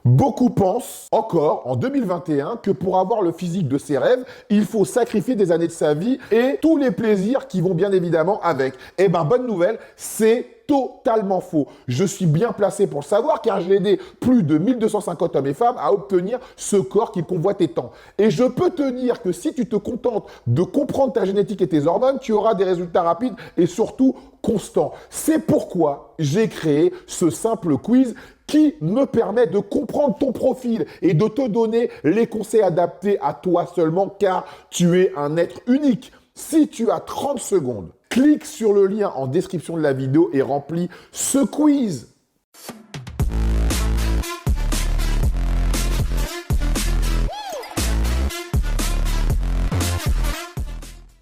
Beaucoup pensent encore, en 2021, que pour avoir le physique de ses rêves, il faut sacrifier des années de sa vie et tous les plaisirs qui vont bien évidemment avec. Eh ben, bonne nouvelle, c'est totalement faux. Je suis bien placé pour le savoir car j'ai aidé plus de 1250 hommes et femmes à obtenir ce corps qu'ils convoitaient tant. Et je peux te dire que si tu te contentes de comprendre ta génétique et tes hormones, tu auras des résultats rapides et surtout constants. C'est pourquoi j'ai créé ce simple quiz qui me permet de comprendre ton profil et de te donner les conseils adaptés à toi seulement car tu es un être unique. Si tu as 30 secondes, clique sur le lien en description de la vidéo et remplis ce quiz.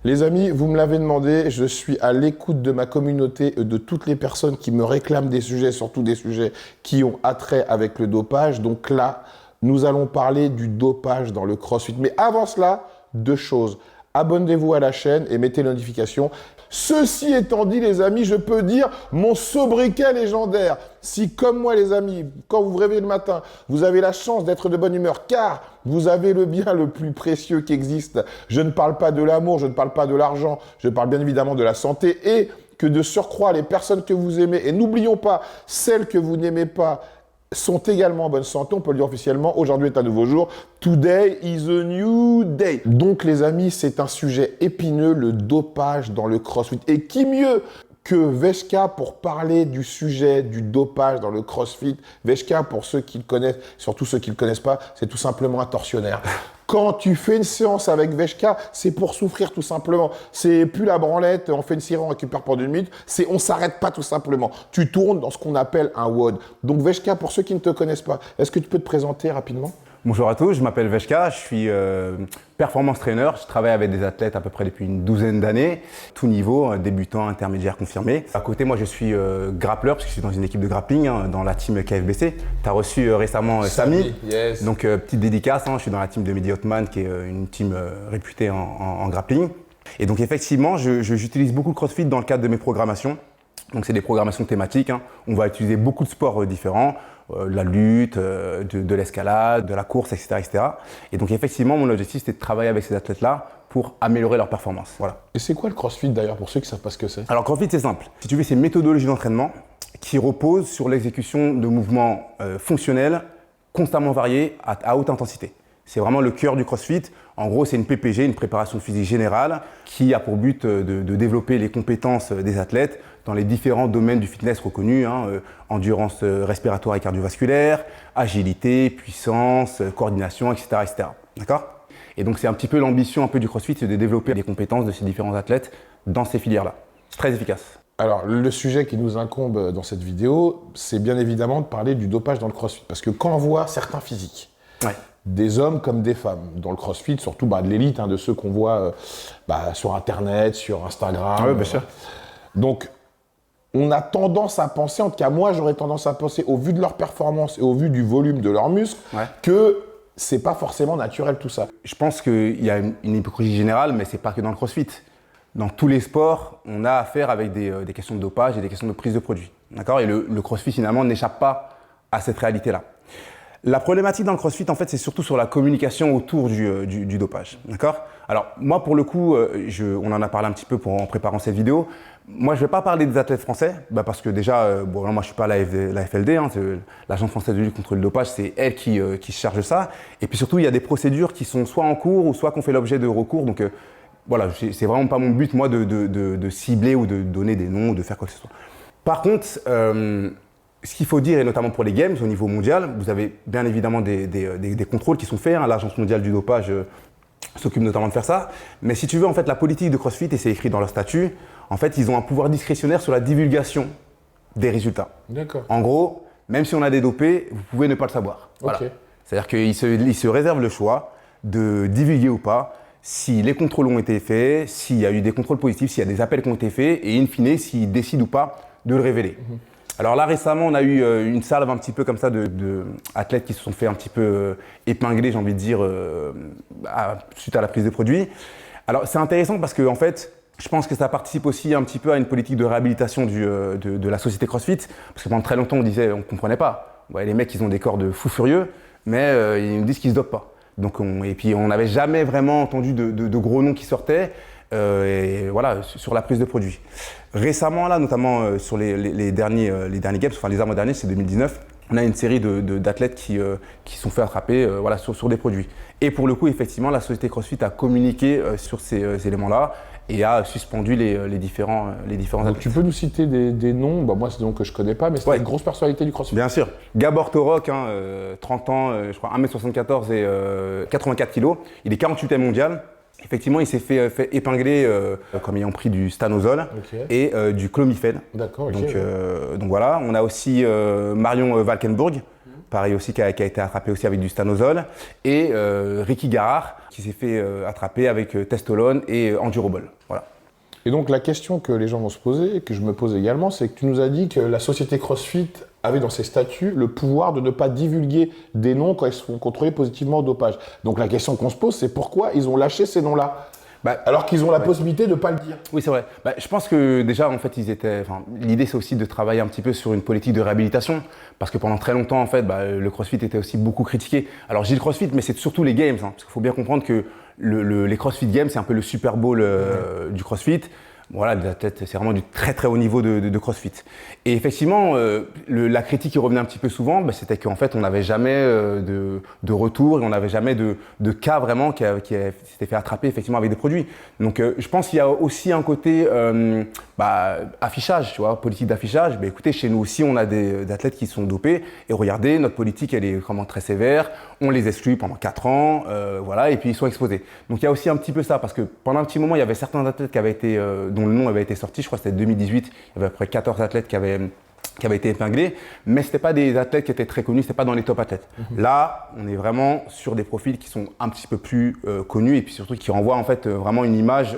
Les amis, vous me l'avez demandé, je suis à l'écoute de ma communauté et de toutes les personnes qui me réclament des sujets, surtout des sujets qui ont attrait avec le dopage. Donc là, nous allons parler du dopage dans le CrossFit. Mais avant cela, deux choses. Abonnez-vous à la chaîne et mettez les notifications. Ceci étant dit, les amis, je peux dire mon sobriquet légendaire. Si, comme moi, les amis, quand vous vous réveillez le matin, vous avez la chance d'être de bonne humeur, car vous avez le bien le plus précieux qui existe. Je ne parle pas de l'amour, je ne parle pas de l'argent, je parle bien évidemment de la santé et que de surcroît, les personnes que vous aimez, et n'oublions pas, celles que vous n'aimez pas, sont également en bonne santé, on peut le dire officiellement, aujourd'hui est un nouveau jour, today is a new day. Donc les amis, c'est un sujet épineux, le dopage dans le CrossFit. Et qui mieux que Veshka pour parler du sujet du dopage dans le CrossFit. Veshka, pour ceux qui le connaissent, surtout ceux qui ne le connaissent pas, c'est tout simplement un tortionnaire. Quand tu fais une séance avec Veshka, c'est pour souffrir tout simplement. C'est plus la branlette, on fait une séance, on récupère pendant 1 minute. C'est on s'arrête pas tout simplement. Tu tournes dans ce qu'on appelle un WOD. Donc Veshka, pour ceux qui ne te connaissent pas, est-ce que tu peux te présenter rapidement ? Bonjour à tous, je m'appelle Veshka, je suis performance trainer. Je travaille avec des athlètes à peu près depuis une douzaine d'années, tout niveau, débutant, intermédiaire, confirmé. À côté, moi je suis grappleur, parce que je suis dans une équipe de grappling, dans la team KFBC. Tu as reçu récemment Samy, yes. Donc petite dédicace, je suis dans la team de Mehdi Othman, qui est une team réputée en grappling. Et donc effectivement, j'utilise beaucoup le CrossFit dans le cadre de mes programmations. Donc c'est des programmations thématiques, on va utiliser beaucoup de sports différents, la lutte, de l'escalade, de la course, etc., etc. Et donc effectivement, mon objectif, c'était de travailler avec ces athlètes-là pour améliorer leur performance. Voilà. Et c'est quoi le CrossFit d'ailleurs, pour ceux qui ne savent pas ce que c'est ? Alors CrossFit, c'est simple. Si tu veux, c'est une méthodologie d'entraînement qui repose sur l'exécution de mouvements fonctionnels constamment variés à haute intensité. C'est vraiment le cœur du CrossFit. En gros, c'est une PPG, une préparation physique générale, qui a pour but de développer les compétences des athlètes dans les différents domaines du fitness reconnus, endurance respiratoire et cardiovasculaire, agilité, puissance, coordination, etc. etc. D'accord ? Et donc, c'est un petit peu l'ambition du CrossFit, c'est de développer les compétences de ces différents athlètes dans ces filières-là. C'est très efficace. Alors, le sujet qui nous incombe dans cette vidéo, c'est bien évidemment de parler du dopage dans le CrossFit. Parce que quand on voit certains physiques, des hommes comme des femmes, dans le CrossFit, surtout de l'élite, de ceux qu'on voit sur Internet, sur Instagram. Ah oui, bien sûr. Donc, on a tendance à penser, en tout cas moi j'aurais tendance à penser, au vu de leur performance et au vu du volume de leurs muscles, que c'est pas forcément naturel tout ça. Je pense qu'il y a une hypocrisie générale, mais c'est pas que dans le CrossFit. Dans tous les sports, on a affaire avec des questions de dopage et des questions de prise de produits. D'accord ? Et le CrossFit finalement n'échappe pas à cette réalité-là. La problématique dans le CrossFit, en fait, c'est surtout sur la communication autour du dopage. D'accord ? Alors, moi, pour le coup, on en a parlé un petit peu en préparant cette vidéo. Moi, je ne vais pas parler des athlètes français, parce que déjà, moi, je ne suis pas la FLD, l'Agence française de lutte contre le dopage, c'est elle qui se charge de ça. Et puis surtout, il y a des procédures qui sont soit en cours ou soit qu'on fait l'objet de recours. Donc, voilà, c'est vraiment pas mon but, moi, de cibler ou de donner des noms ou de faire quoi que ce soit. Par contre, ce qu'il faut dire, et notamment pour les Games au niveau mondial, vous avez bien évidemment des contrôles qui sont faits. L'Agence mondiale du dopage s'occupe notamment de faire ça. Mais si tu veux, en fait, la politique de CrossFit, et c'est écrit dans leur statut, en fait, ils ont un pouvoir discrétionnaire sur la divulgation des résultats. D'accord. En gros, même si on a des dopés, vous pouvez ne pas le savoir. Voilà. Okay. C'est-à-dire qu'ils se réservent le choix de divulguer ou pas si les contrôles ont été faits, s'il y a eu des contrôles positifs, s'il y a des appels qui ont été faits, et in fine, s'ils décident ou pas de le révéler. Alors là, récemment, on a eu une salve un petit peu comme ça de athlètes qui se sont fait un petit peu épingler, j'ai envie de dire, suite à la prise de produits. Alors c'est intéressant parce que en fait, je pense que ça participe aussi un petit peu à une politique de réhabilitation de la société CrossFit, parce que pendant très longtemps, on disait, on ne comprenait pas. Ouais, les mecs, ils ont des corps de fous furieux, mais ils nous disent qu'ils se dopent pas. Donc et puis on n'avait jamais vraiment entendu de gros noms qui sortaient et voilà, sur la prise de produits. Récemment, là, notamment sur les derniers games, enfin les avant-derniers, c'est 2019, on a une série d'athlètes qui sont fait attraper voilà, sur des produits. Et pour le coup, effectivement, la société CrossFit a communiqué sur ces éléments-là et a suspendu les différents Donc athlètes. tu peux nous citer des noms, bah, moi c'est des noms que je connais pas, mais c'est une grosse personnalité du CrossFit. Bien sûr. Gabor Torok, 30 ans, je crois 1m74 et 84 kg. Il est 48e mondial. Effectivement, il s'est fait épingler comme ayant pris du stanozol et du clomifène. D'accord, ok. Donc voilà. On a aussi Marion Valkenburg, pareil aussi, qui a été attrapé aussi avec du stanozol. Et Ricky Garard, qui s'est fait attraper avec testolone et endurobol. Voilà. Et donc la question que les gens vont se poser, et que je me pose également, c'est que tu nous as dit que la société CrossFit avait dans ses statuts le pouvoir de ne pas divulguer des noms quand ils sont contrôlés positivement au dopage. Donc la question qu'on se pose, c'est pourquoi ils ont lâché ces noms-là alors qu'ils ont la possibilité de ne pas le dire. Oui, c'est vrai. Je pense que déjà, en fait, l'idée, c'est aussi de travailler un petit peu sur une politique de réhabilitation. Parce que pendant très longtemps, en fait, le CrossFit était aussi beaucoup critiqué. Alors, je dis le CrossFit, mais c'est surtout les Games. Parce qu'il faut bien comprendre que les CrossFit Games, c'est un peu le Super Bowl du CrossFit. Voilà, des athlètes, c'est vraiment du très très haut niveau de CrossFit. Et effectivement, la critique qui revenait un petit peu souvent, c'était qu'en fait, on n'avait jamais de retour et on n'avait jamais de cas vraiment qui s'était fait attraper effectivement avec des produits. Donc, je pense qu'il y a aussi un côté affichage, tu vois, politique d'affichage. Écoutez, chez nous aussi, on a des athlètes qui sont dopés et regardez, notre politique, elle est vraiment très sévère. On les exclut pendant 4 ans, voilà, et puis ils sont exposés. Donc, il y a aussi un petit peu ça parce que pendant un petit moment, il y avait certains athlètes qui avaient été dont le nom avait été sorti, je crois que c'était 2018, il y avait à peu près 14 athlètes qui avaient été épinglés, mais ce n'était pas des athlètes qui étaient très connus, ce n'était pas dans les top athlètes. Là, on est vraiment sur des profils qui sont un petit peu plus connus et puis surtout qui renvoient en fait vraiment une image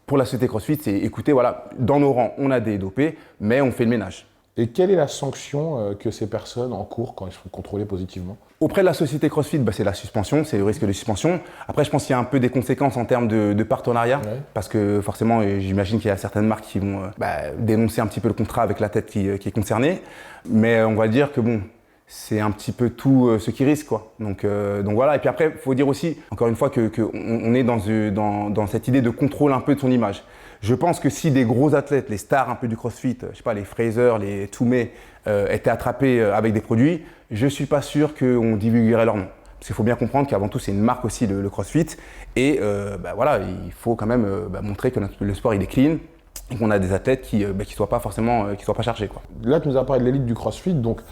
pour la société CrossFit, c'est écoutez, voilà, dans nos rangs, on a des dopés, mais on fait le ménage. Et quelle est la sanction que ces personnes encourent quand ils sont contrôlés positivement ? Auprès de la société CrossFit, c'est la suspension, c'est le risque de suspension. Après, je pense qu'il y a un peu des conséquences en termes de partenariat, parce que forcément, j'imagine qu'il y a certaines marques qui vont dénoncer un petit peu le contrat avec l'athlète qui est concerné. Mais on va dire que bon, c'est un petit peu tout ce qui risque, quoi. Donc voilà. Et puis après, il faut dire aussi, encore une fois, qu'on est dans cette idée de contrôle un peu de son image. Je pense que si des gros athlètes, les stars un peu du CrossFit, je sais pas, les Fraser, les Toomey, étaient attrapés avec des produits, je suis pas sûr qu'on divulguerait leur nom. Parce qu'il faut bien comprendre qu'avant tout, c'est une marque aussi, le CrossFit. Et voilà, il faut quand même montrer que le sport, il est clean et qu'on a des athlètes qui soient pas forcément, qui soient pas chargés, quoi. Là, tu nous as parlé de l'élite du CrossFit, donc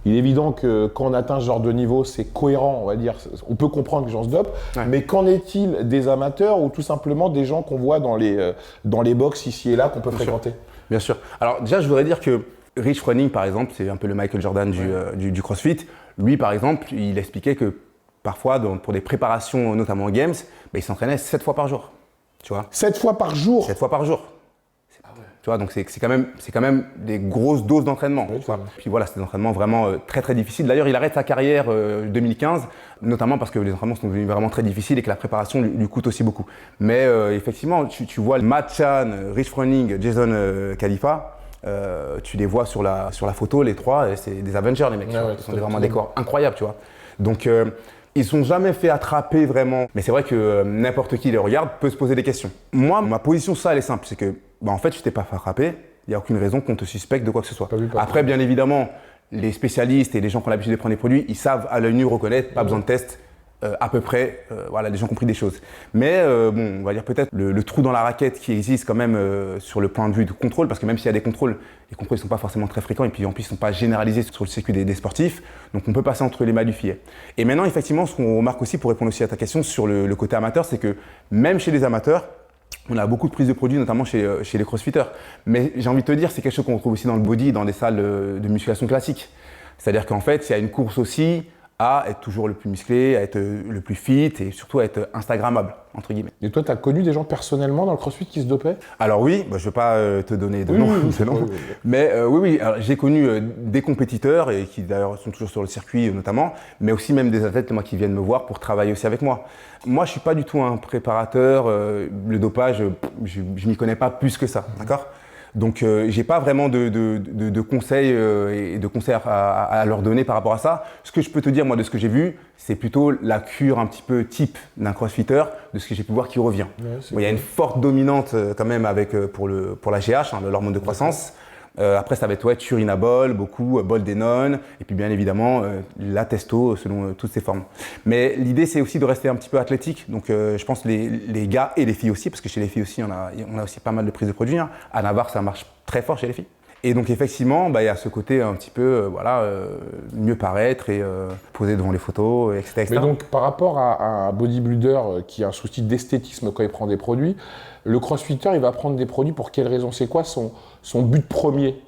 il est évident que quand on atteint ce genre de niveau, c'est cohérent, on va dire. On peut comprendre que les gens se dopent, mais qu'en est-il des amateurs ou tout simplement des gens qu'on voit dans les box ici et là qu'on peut fréquenter ? Bien sûr. Alors déjà, je voudrais dire que Rich Froning, par exemple, c'est un peu le Michael Jordan du CrossFit. Lui, par exemple, il expliquait que parfois, pour des préparations, notamment aux Games, il s'entraînait 7 fois par jour. Tu vois ? 7 fois par jour ? 7 fois par jour. Tu vois, donc c'est quand même des grosses doses d'entraînement. Oui, puis voilà, c'est des entraînements vraiment très très difficiles. D'ailleurs, il arrête sa carrière 2015, notamment parce que les entraînements sont devenus vraiment très difficiles et que la préparation lui coûte aussi beaucoup. Mais effectivement, tu vois Matt Chan, Rich Froning, Jason Khalifa, tu les vois sur la photo, les trois, c'est des Avengers, les mecs. Ils sont vraiment des corps incroyables, tu vois. Donc ils ne sont jamais fait attraper vraiment. Mais c'est vrai que n'importe qui les regarde peut se poser des questions. Moi, ma position, ça, elle est simple, c'est que en fait, tu t'es pas fait attraper, il n'y a aucune raison qu'on te suspecte de quoi que ce soit. Après, bien évidemment, les spécialistes et les gens qui ont l'habitude de prendre des produits, ils savent à l'œil nu reconnaître, pas besoin de test, à peu près, voilà, les gens ont compris des choses. Mais bon, on va dire peut-être le trou dans la raquette qui existe quand même sur le point de vue de contrôle, parce que même s'il y a des contrôles, les contrôles ne sont pas forcément très fréquents et puis en plus ils ne sont pas généralisés sur le circuit des sportifs, donc on peut passer entre les mailles du filet. Et maintenant, effectivement, ce qu'on remarque aussi, pour répondre aussi à ta question sur le côté amateur, c'est que même chez les amateurs, on a beaucoup de prises de produits, notamment chez les crossfitters. Mais j'ai envie de te dire, c'est quelque chose qu'on retrouve aussi dans le body, dans des salles de musculation classiques. C'est-à-dire qu'en fait, il y a une course aussi à être toujours le plus musclé, à être le plus fit et surtout à être instagrammable, entre guillemets. Et toi, tu as connu des gens personnellement dans le CrossFit qui se dopaient ? Alors oui, je ne vais pas te donner de nom, mais oui, alors, j'ai connu des compétiteurs et qui d'ailleurs sont toujours sur le circuit notamment, mais aussi même des athlètes moi, qui viennent me voir pour travailler aussi avec moi. Moi, je ne suis pas du tout un préparateur, le dopage, je n'y connais pas plus que ça, d'accord ? Donc, j'ai pas vraiment de conseils et de conseils à leur donner par rapport à ça. Ce que je peux te dire, moi, de ce que j'ai vu, c'est plutôt la cure un petit peu type d'un crossfitter, de ce que j'ai pu voir qui revient. Ouais, Bon, il y a une forte dominante quand même avec, pour la GH, hein, l'hormone de croissance. Après, ça va être turinabol, beaucoup, boldenone, et puis bien évidemment la testo selon toutes ses formes. Mais l'idée, c'est aussi de rester un petit peu athlétique. Donc, je pense les gars et les filles aussi, parce que chez les filles aussi, on a aussi pas mal de prises de produits. Hein. À Navarre, ça marche très fort chez les filles. Et donc, effectivement, il y a ce côté un petit peu, mieux paraître et poser devant les photos, etc., etc. Mais donc, par rapport à un bodybuilder qui a un souci d'esthétisme quand il prend des produits, le crossfitter, il va prendre des produits pour quelle raison? C'est quoi son but premier?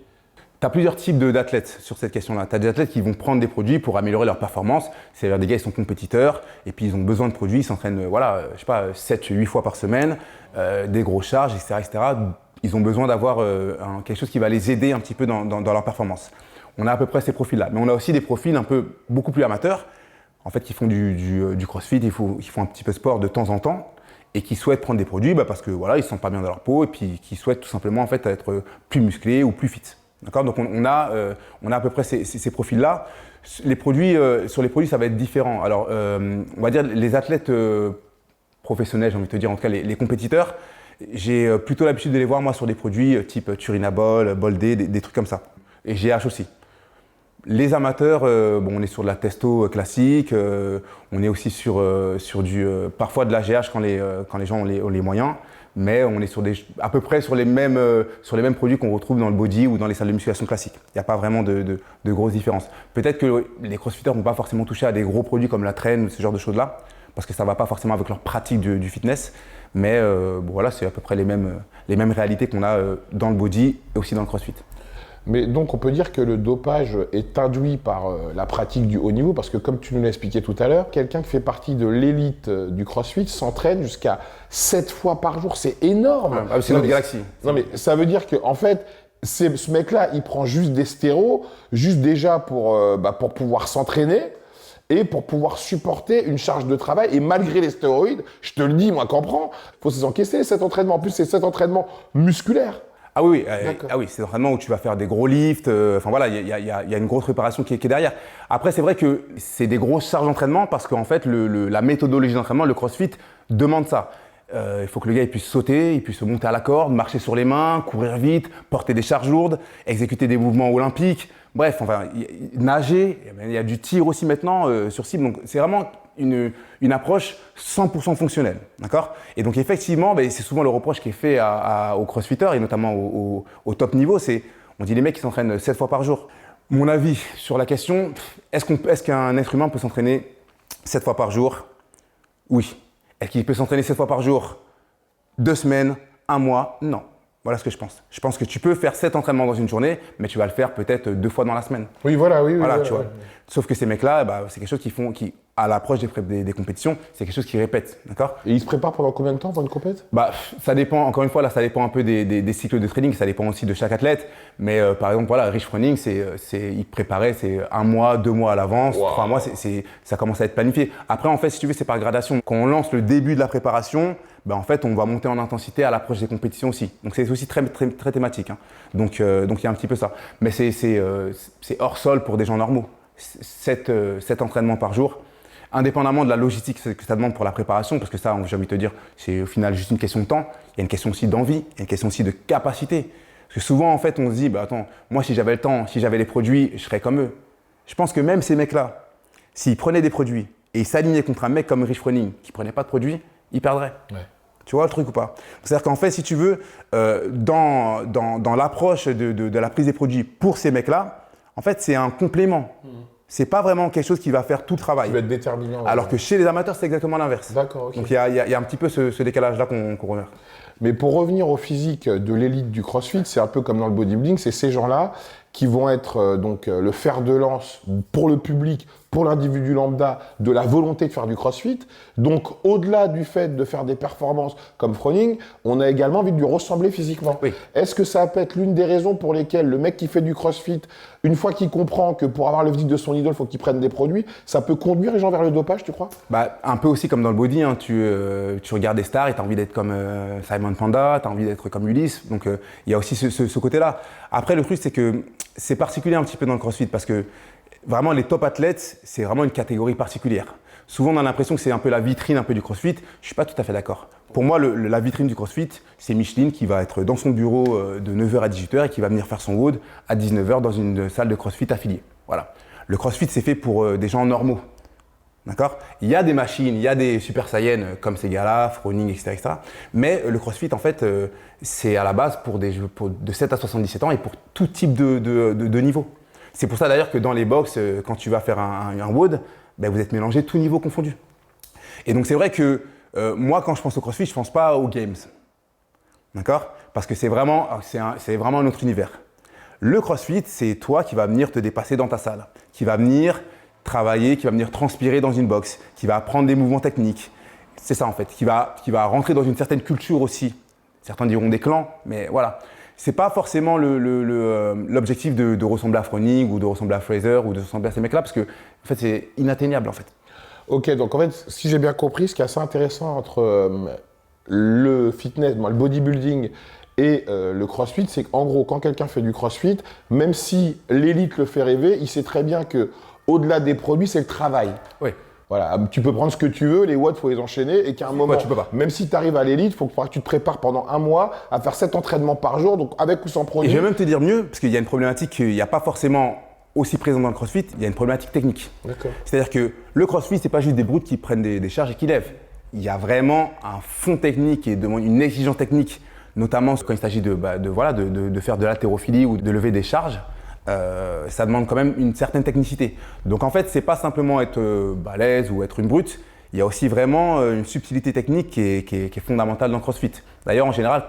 Tu as plusieurs types d'athlètes sur cette question-là. Tu as des athlètes qui vont prendre des produits pour améliorer leur performance. C'est-à-dire des gars, ils sont compétiteurs et puis ils ont besoin de produits. Ils s'entraînent, 7-8 fois par semaine, des grosses charges, etc., etc. Ils ont besoin d'avoir quelque chose qui va les aider un petit peu dans leur performance. On a à peu près ces profils-là. Mais on a aussi des profils beaucoup plus amateurs, en fait, qui font du crossfit, qui font un petit peu de sport de temps en temps et qui souhaitent prendre des produits parce que ils se sentent pas bien dans leur peau et puis qui souhaitent tout simplement en fait être plus musclés ou plus fit. D'accord? Donc on a à peu près ces profils-là. Sur les produits, ça va être différent. Alors on va dire les athlètes professionnels, j'ai envie de te dire, en tout cas les compétiteurs, j'ai plutôt l'habitude de les voir moi sur des produits type turinabol, Boldé, des trucs comme ça. Et GH aussi. Les amateurs, on est sur de la testo classique, on est aussi sur parfois de la GH quand les gens ont les moyens, mais on est à peu près sur les mêmes produits qu'on retrouve dans le body ou dans les salles de musculation classiques. Il n'y a pas vraiment de grosses différences. Peut-être que les crossfitters ne vont pas forcément toucher à des gros produits comme la traîne ou ce genre de choses-là, parce que ça ne va pas forcément avec leur pratique du fitness, mais c'est à peu près les mêmes réalités qu'on a dans le body et aussi dans le crossfit. Mais donc on peut dire que le dopage est induit par la pratique du haut niveau, parce que comme tu nous l'as expliqué tout à l'heure, quelqu'un qui fait partie de l'élite du CrossFit s'entraîne jusqu'à 7 fois par jour, c'est énorme. C'est notre galaxie. Non mais ça veut dire que en fait, ce mec-là, il prend juste des stéros, juste déjà pour pouvoir s'entraîner et pour pouvoir supporter une charge de travail. Et malgré les stéroïdes, je te le dis, moi, comprends, faut s'encaisser cet entraînement. En plus, c'est cet entraînement musculaire. Ah oui, c'est l'entraînement où tu vas faire des gros lifts. Il y a une grosse préparation qui est derrière. Après, c'est vrai que c'est des grosses charges d'entraînement parce qu'en fait, la méthodologie d'entraînement, le CrossFit demande ça. Il faut que le gars il puisse sauter, il puisse monter à la corde, marcher sur les mains, courir vite, porter des charges lourdes, exécuter des mouvements olympiques. Bref, nager. Il y a du tir aussi maintenant sur cible. Donc, c'est vraiment une approche 100% fonctionnelle, d'accord? Et donc effectivement, c'est souvent le reproche qui est fait aux crossfitters et notamment au top niveau, on dit les mecs qui s'entraînent 7 fois par jour. Mon avis sur la question, est-ce qu'un être humain peut s'entraîner 7 fois par jour? Oui. Est-ce qu'il peut s'entraîner 7 fois par jour 2 semaines, 1 mois? Non. Voilà ce que je pense. Je pense que tu peux faire 7 entraînements dans une journée, mais tu vas le faire peut-être 2 fois dans la semaine. Oui, voilà. Tu vois. Sauf que ces mecs-là, c'est quelque chose qui à l'approche des compétitions, c'est quelque chose qu'ils répètent, d'accord? Et ils se préparent pendant combien de temps pour une compète? Ça dépend, encore une fois, là, ça dépend un peu des cycles de training, ça dépend aussi de chaque athlète. Mais par exemple, Rich Froning, il préparait, c'est 1 mois, 2 mois à l'avance, 3 mois, ça commence à être planifié. Après, en fait, si tu veux, c'est par gradation. Quand on lance le début de la préparation, en fait, on va monter en intensité à l'approche des compétitions aussi. Donc, c'est aussi très, très, très thématique. Hein. Donc, il y a un petit peu ça. Mais c'est hors sol pour des gens normaux. 7 entraînements par jour. Indépendamment de la logistique que ça demande pour la préparation, parce que ça, j'ai envie de te dire, c'est au final juste une question de temps. Il y a une question aussi d'envie, il y a une question aussi de capacité. Parce que souvent, en fait, on se dit, attends, moi, si j'avais le temps, si j'avais les produits, je serais comme eux. Je pense que même ces mecs-là, s'ils prenaient des produits et ils s'alignaient contre un mec comme Rich Froning qui ne prenait pas de produits, ils perdraient. Ouais. Tu vois le truc ou pas? C'est-à-dire qu'en fait, si tu veux, dans l'approche de la prise des produits pour ces mecs-là, en fait, c'est un complément. C'est pas vraiment quelque chose qui va faire tout le travail. Qui va être déterminant. Alors que chez les amateurs, c'est exactement l'inverse. D'accord, ok. Donc il y a un petit peu ce décalage-là qu'on remarque. Mais pour revenir au physique de l'élite du CrossFit, c'est un peu comme dans le bodybuilding, c'est ces gens-là qui vont être le fer de lance pour le public, pour l'individu lambda de la volonté de faire du crossfit. Donc, au-delà du fait de faire des performances comme Froning, on a également envie de lui ressembler physiquement. Oui. Est-ce que ça peut être l'une des raisons pour lesquelles le mec qui fait du crossfit, une fois qu'il comprend que pour avoir le physique de son idole, il faut qu'il prenne des produits, ça peut conduire les gens vers le dopage, tu crois? Bah, un peu aussi comme dans le body, hein, tu regardes des stars et tu as envie d'être comme Simon Panda, tu as envie d'être comme Ulysse, donc il y a aussi ce côté-là. Après, le truc, c'est que c'est particulier un petit peu dans le crossfit parce que vraiment, les top athlètes, c'est vraiment une catégorie particulière. Souvent, on a l'impression que c'est un peu la vitrine un peu du crossfit. Je ne suis pas tout à fait d'accord. Pour moi, la vitrine du crossfit, c'est Micheline qui va être dans son bureau de 9h à 18h et qui va venir faire son WOD à 19h dans une salle de crossfit affiliée. Voilà. Le crossfit, c'est fait pour des gens normaux. D'accord? Il y a des machines, il y a des super saiyans comme ces gars-là, Froning, etc., etc. Mais le crossfit, en fait, c'est à la base pour de 7 à 77 ans et pour tout type de niveau. C'est pour ça d'ailleurs que dans les box, quand tu vas faire un WOD, ben, vous êtes mélangés tous niveaux confondus. Et donc c'est vrai que moi, quand je pense au CrossFit, je ne pense pas aux Games. D'accord? Parce que c'est vraiment un autre univers. Le CrossFit, c'est toi qui vas venir te dépasser dans ta salle, qui va venir travailler, qui va venir transpirer dans une box, qui va apprendre des mouvements techniques. C'est ça en fait, qui va rentrer dans une certaine culture aussi. Certains diront des clans, mais voilà. C'est pas forcément l'objectif de ressembler à Froning ou de ressembler à Fraser ou de ressembler à ces mecs-là parce que en fait, c'est inatteignable en fait. Ok, donc en fait, si j'ai bien compris, ce qui est assez intéressant entre le fitness, le bodybuilding et le crossfit, c'est qu'en gros, quand quelqu'un fait du crossfit, même si l'élite le fait rêver, il sait très bien que au-delà des produits, c'est le travail. Oui. Voilà, tu peux prendre ce que tu veux, les watts, il faut les enchaîner et qu'à un moment, tu peux pas. même si tu arrives à l'élite, il faut que tu te prépares pendant un mois à faire 7 entraînements par jour, donc avec ou sans produit. Et je vais même te dire mieux, parce qu'il y a une problématique qu'il n'y a pas forcément aussi présente dans le CrossFit, il y a une problématique technique. D'accord. C'est-à-dire que le CrossFit, c'est pas juste des brutes qui prennent des charges et qui lèvent. Il y a vraiment un fond technique et une exigence technique, notamment quand il s'agit de faire de l'haltérophilie ou de lever des charges. Ça demande quand même une certaine technicité. Donc en fait, c'est pas simplement être balèze ou être une brute, il y a aussi vraiment une subtilité technique qui est fondamentale dans le CrossFit. D'ailleurs, en général,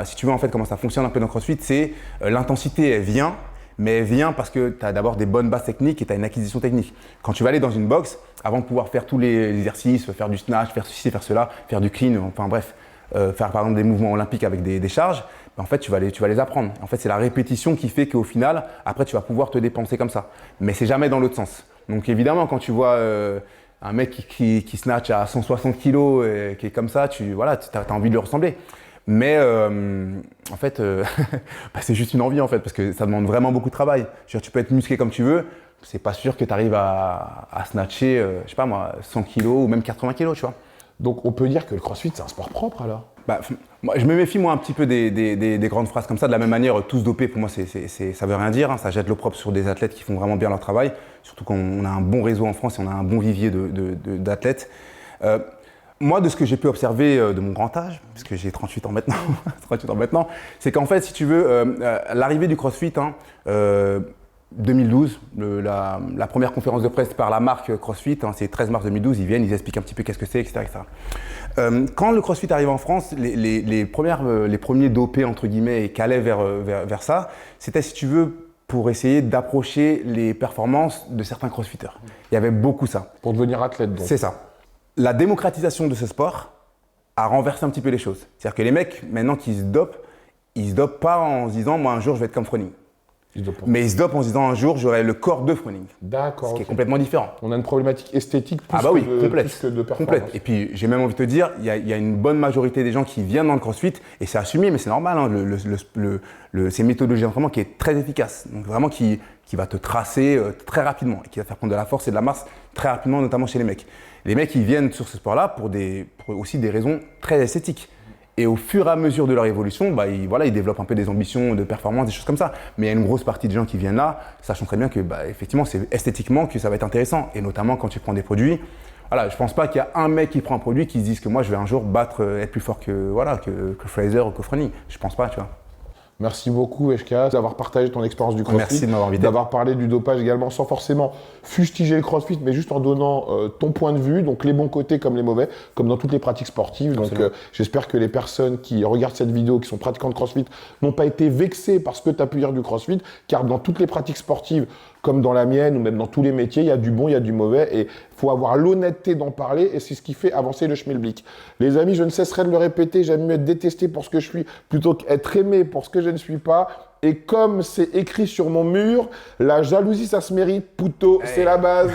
si tu veux en fait comment ça fonctionne un peu dans le CrossFit, c'est l'intensité, elle vient, mais elle vient parce que tu as d'abord des bonnes bases techniques et tu as une acquisition technique. Quand tu vas aller dans une box, avant de pouvoir faire tous les exercices, faire du snatch, faire ceci, faire cela, faire du clean, enfin bref, faire par exemple des mouvements olympiques avec des charges, en fait, tu vas les apprendre. En fait, c'est la répétition qui fait qu'au final, après, tu vas pouvoir te dépenser comme ça. Mais c'est jamais dans l'autre sens. Donc évidemment, quand tu vois un mec qui snatch à 160 kg et qui est comme ça, tu as envie de lui ressembler. Mais en fait, c'est juste une envie en fait, parce que ça demande vraiment beaucoup de travail. Je veux dire, tu peux être musclé comme tu veux, c'est pas sûr que tu arrives à snatcher, je sais pas moi, 100 kg ou même 80 kg, tu vois. Donc on peut dire que le crossfit, c'est un sport propre alors? Moi, je me méfie moi un petit peu des grandes phrases comme ça. De la même manière, tous dopés, pour moi, ça veut rien dire. Hein. Ça jette l'opprobre sur des athlètes qui font vraiment bien leur travail. Surtout qu'on a un bon réseau en France et on a un bon vivier d'athlètes. Moi, de ce que j'ai pu observer de mon grand âge, parce que j'ai 38 ans maintenant, c'est qu'en fait, si tu veux, l'arrivée du CrossFit, 2012, la première conférence de presse par la marque CrossFit, c'est 13 mars 2012, ils viennent, ils expliquent un petit peu qu'est-ce que c'est, etc. Quand le CrossFit arrive en France, les premiers dopés, entre guillemets, et qui allaient vers ça, c'était, si tu veux, pour essayer d'approcher les performances de certains crossfitters. Il y avait beaucoup ça. Pour devenir athlète, donc. C'est ça. La démocratisation de ce sport a renversé un petit peu les choses. C'est-à-dire que les mecs, maintenant qui se dopent, ils se dopent pas en se disant « moi un jour je vais être comme Froning ». Mais ils se dopent en se disant un jour j'aurai le corps de Froning. D'accord. Ce qui est complètement différent. On a une problématique esthétique plus, complète. plus que de performance. Complète. Et puis j'ai même envie de te dire, il y a une bonne majorité des gens qui viennent dans le CrossFit et c'est assumé, mais c'est normal. Hein, c'est une méthodologie d'entraînement qui est très efficace. Donc vraiment qui va te tracer très rapidement et qui va faire prendre de la force et de la masse très rapidement, notamment chez les mecs. Les mecs ils viennent sur ce sport-là pour aussi des raisons très esthétiques. Et au fur et à mesure de leur évolution, ils développent un peu des ambitions de performance, des choses comme ça. Mais il y a une grosse partie de gens qui viennent là, sachant très bien que effectivement, c'est esthétiquement que ça va être intéressant. Et notamment quand tu prends des produits. Voilà, je pense pas qu'il y a un mec qui prend un produit qui se dise que moi je vais un jour être plus fort que Fraser ou que Froning. Je pense pas, tu vois. Merci beaucoup, HK, d'avoir partagé ton expérience du CrossFit. Merci de m'avoir invité. D'avoir parlé du dopage également, sans forcément fustiger le CrossFit, mais juste en donnant ton point de vue, donc les bons côtés comme les mauvais, comme dans toutes les pratiques sportives. Donc j'espère que les personnes qui regardent cette vidéo, qui sont pratiquants de CrossFit, n'ont pas été vexées par ce que tu as pu dire du CrossFit, car dans toutes les pratiques sportives, comme dans la mienne ou même dans tous les métiers, il y a du bon, il y a du mauvais et il faut avoir l'honnêteté d'en parler et c'est ce qui fait avancer le schmilblick. Les amis, je ne cesserai de le répéter, j'aime mieux être détesté pour ce que je suis plutôt qu'être aimé pour ce que je ne suis pas. Et comme c'est écrit sur mon mur, la jalousie, ça se mérite, puto, c'est la base.